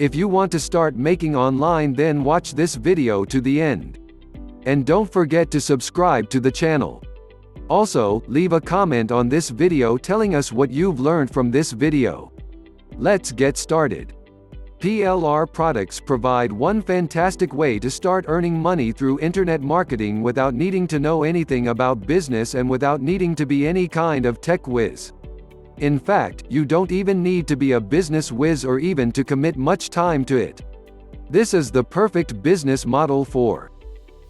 If you want to start making online, then watch this video to the end. And don't forget to subscribe to the channel. Also, leave a comment on this video telling us what you've learned from this video. Let's get started. PLR products provide one fantastic way to start earning money through internet marketing without needing to know anything about business and without needing to be any kind of tech whiz. In fact, you don't even need to be a business whiz or even to commit much time to it. This is the perfect business model for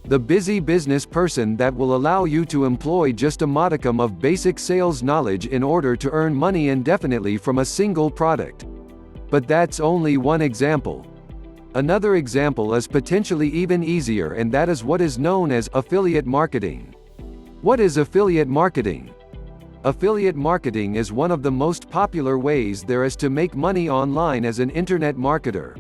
the busy business person that will allow you to employ just a modicum of basic sales knowledge in order to earn money indefinitely from a single product. But that's only one example. Another example is potentially even easier, and that is what is known as affiliate marketing. What is affiliate marketing? Affiliate marketing is one of the most popular ways there is to make money online as an internet marketer.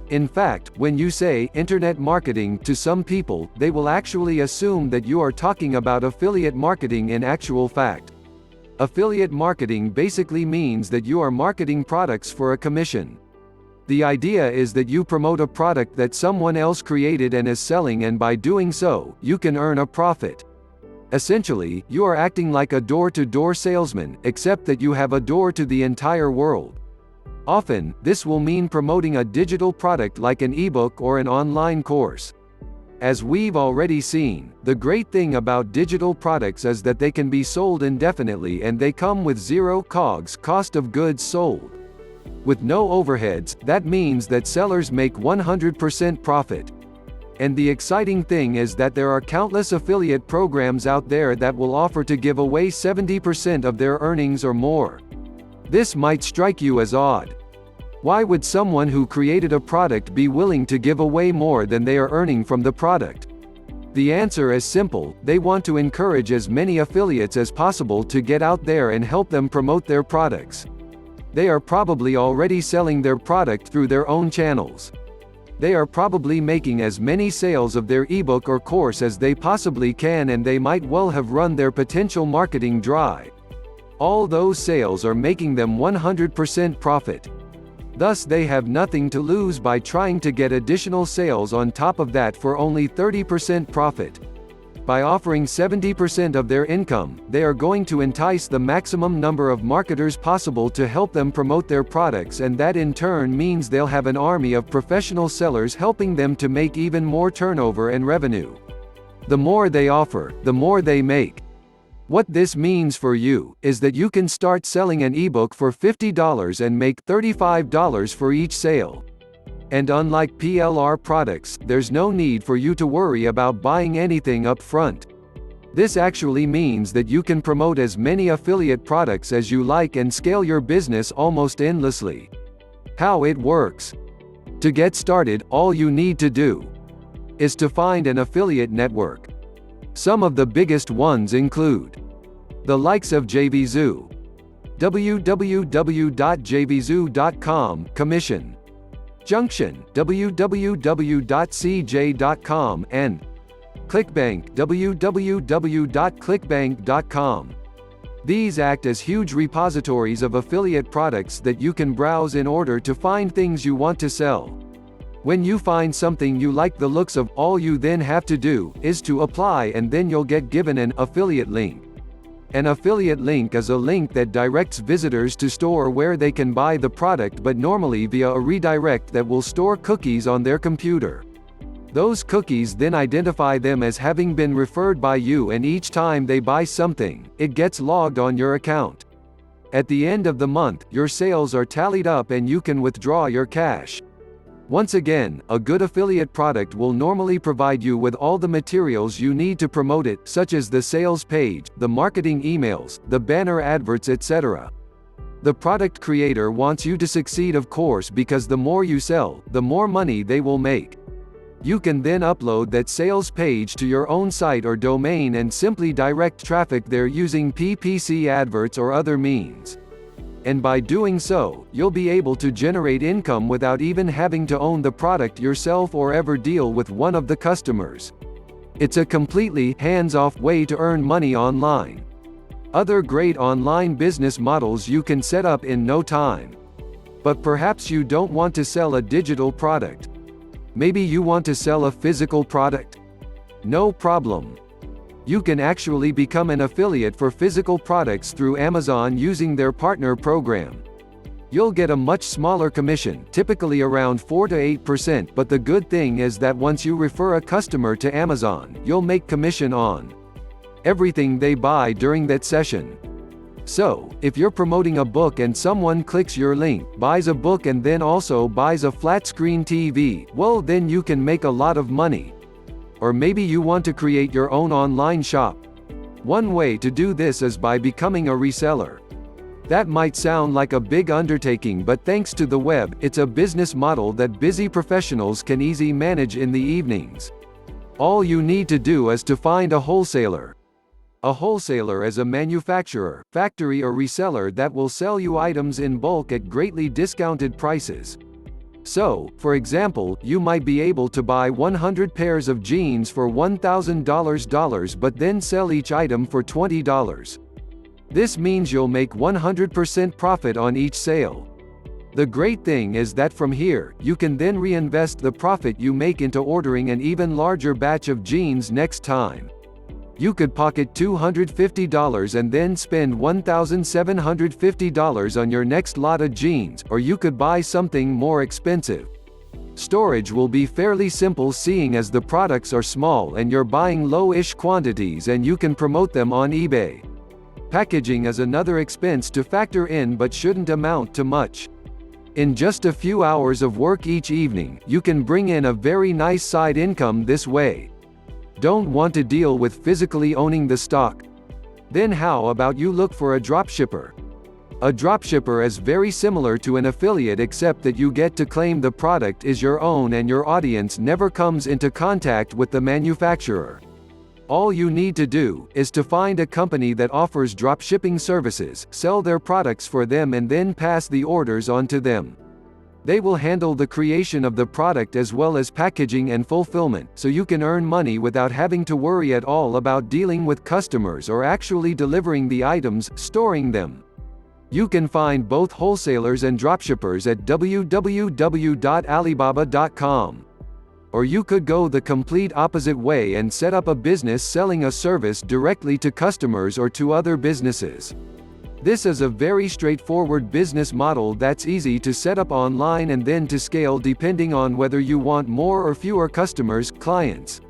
In fact, when you say internet marketing to some people, they will actually assume that you are talking about affiliate marketing in actual fact. Affiliate marketing basically means that you are marketing products for a commission. The idea is that you promote a product that someone else created and is selling, and by doing so, you can earn a profit. Essentially, you are acting like a door-to-door salesman, except that you have a door to the entire world. Often, this will mean promoting a digital product like an ebook or an online course. As we've already seen, the great thing about digital products is that they can be sold indefinitely and they come with zero COGS, cost of goods sold. With no overheads, that means that sellers make 100% profit. And the exciting thing is that there are countless affiliate programs out there that will offer to give away 70% of their earnings or more. This might strike you as odd. Why would someone who created a product be willing to give away more than they are earning from the product? The answer is simple: they want to encourage as many affiliates as possible to get out there and help them promote their products. They are probably already selling their product through their own channels. They are probably making as many sales of their ebook or course as they possibly can, and they might well have run their potential marketing dry. All those sales are making them 100% profit. Thus, they have nothing to lose by trying to get additional sales on top of that for only 30% profit. By offering 70% of their income, they are going to entice the maximum number of marketers possible to help them promote their products, and that in turn means they'll have an army of professional sellers helping them to make even more turnover and revenue. The more they offer, the more they make. What this means for you is that you can start selling an ebook for $50 and make $35 for each sale. And unlike PLR products, there's no need for you to worry about buying anything up front. This actually means that you can promote as many affiliate products as you like and scale your business almost endlessly. How it works? To get started, all you need to do is to find an affiliate network. Some of the biggest ones include the likes of JVZoo, www.jvzoo.com, Commission, Junction, www.cj.com, and ClickBank, www.clickbank.com. These act as huge repositories of affiliate products that you can browse in order to find things you want to sell. When you find something you like the looks of, all you then have to do is to apply, and then you'll get given an affiliate link. An affiliate link is a link that directs visitors to store where they can buy the product, but normally via a redirect that will store cookies on their computer. Those cookies then identify them as having been referred by you, and each time they buy something, it gets logged on your account. At the end of the month, your sales are tallied up and you can withdraw your cash. Once again, a good affiliate product will normally provide you with all the materials you need to promote it, such as the sales page, the marketing emails, the banner adverts, etc. The product creator wants you to succeed, of course, because the more you sell, the more money they will make. You can then upload that sales page to your own site or domain and simply direct traffic there using PPC adverts or other means. And by doing so, you'll be able to generate income without even having to own the product yourself or ever deal with one of the customers. It's a completely hands-off way to earn money online. Other great online business models you can set up in no time. But perhaps you don't want to sell a digital product. Maybe you want to sell a physical product? No problem. You can actually become an affiliate for physical products through Amazon using their partner program. You'll get a much smaller commission, typically around 4 to 8%, but the good thing is that once you refer a customer to Amazon, you'll make commission on everything they buy during that session. So, if you're promoting a book and someone clicks your link, buys a book and then also buys a flat-screen TV, well then you can make a lot of money. Or maybe you want to create your own online shop. One way to do this is by becoming a reseller. That might sound like a big undertaking, but thanks to the web, it's a business model that busy professionals can easily manage in the evenings. All you need to do is to find a wholesaler. A wholesaler is a manufacturer, factory or reseller that will sell you items in bulk at greatly discounted prices. So, for example, you might be able to buy 100 pairs of jeans for $1,000 but then sell each item for $20. This means you'll make 100% profit on each sale. The great thing is that from here, you can then reinvest the profit you make into ordering an even larger batch of jeans next time. You could pocket $250 and then spend $1,750 on your next lot of jeans, or you could buy something more expensive. Storage will be fairly simple seeing as the products are small and you're buying low-ish quantities and you can promote them on eBay. Packaging is another expense to factor in but shouldn't amount to much. In just a few hours of work each evening, you can bring in a very nice side income this way. Don't want to deal with physically owning the stock? Then how about you look for a dropshipper? A dropshipper is very similar to an affiliate except that you get to claim the product is your own and your audience never comes into contact with the manufacturer. All you need to do is to find a company that offers dropshipping services, sell their products for them and then pass the orders on to them. They will handle the creation of the product as well as packaging and fulfillment, so you can earn money without having to worry at all about dealing with customers or actually delivering the items, storing them. You can find both wholesalers and dropshippers at www.alibaba.com. Or you could go the complete opposite way and set up a business selling a service directly to customers or to other businesses. This is a very straightforward business model that's easy to set up online and then to scale depending on whether you want more or fewer customers, clients.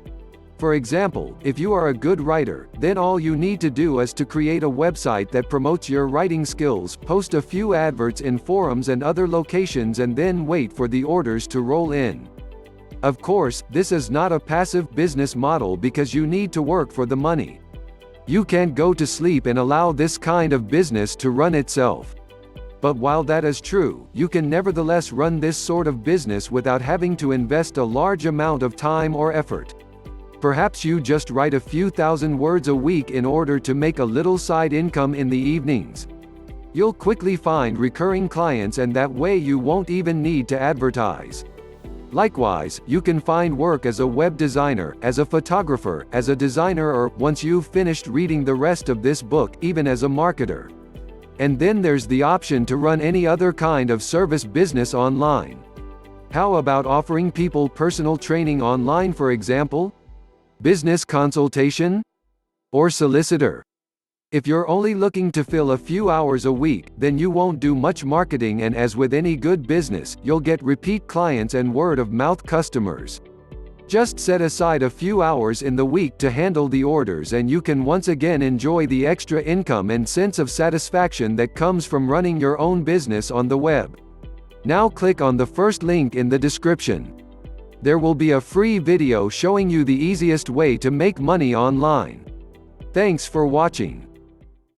For example, if you are a good writer, then all you need to do is to create a website that promotes your writing skills, post a few adverts in forums and other locations and then wait for the orders to roll in. Of course, this is not a passive business model because you need to work for the money. You can't go to sleep and allow this kind of business to run itself. But while that is true, you can nevertheless run this sort of business without having to invest a large amount of time or effort. Perhaps you just write a few thousand words a week in order to make a little side income in the evenings. You'll quickly find recurring clients and that way you won't even need to advertise. Likewise, you can find work as a web designer, as a photographer, as a designer or, once you've finished reading the rest of this book, even as a marketer. And then there's the option to run any other kind of service business online. How about offering people personal training online, for example? Business consultation? Or solicitor? If you're only looking to fill a few hours a week, then you won't do much marketing, and as with any good business, you'll get repeat clients and word-of-mouth customers. Just set aside a few hours in the week to handle the orders and you can once again enjoy the extra income and sense of satisfaction that comes from running your own business on the web. Now click on the first link in the description. There will be a free video showing you the easiest way to make money online. Thanks for watching.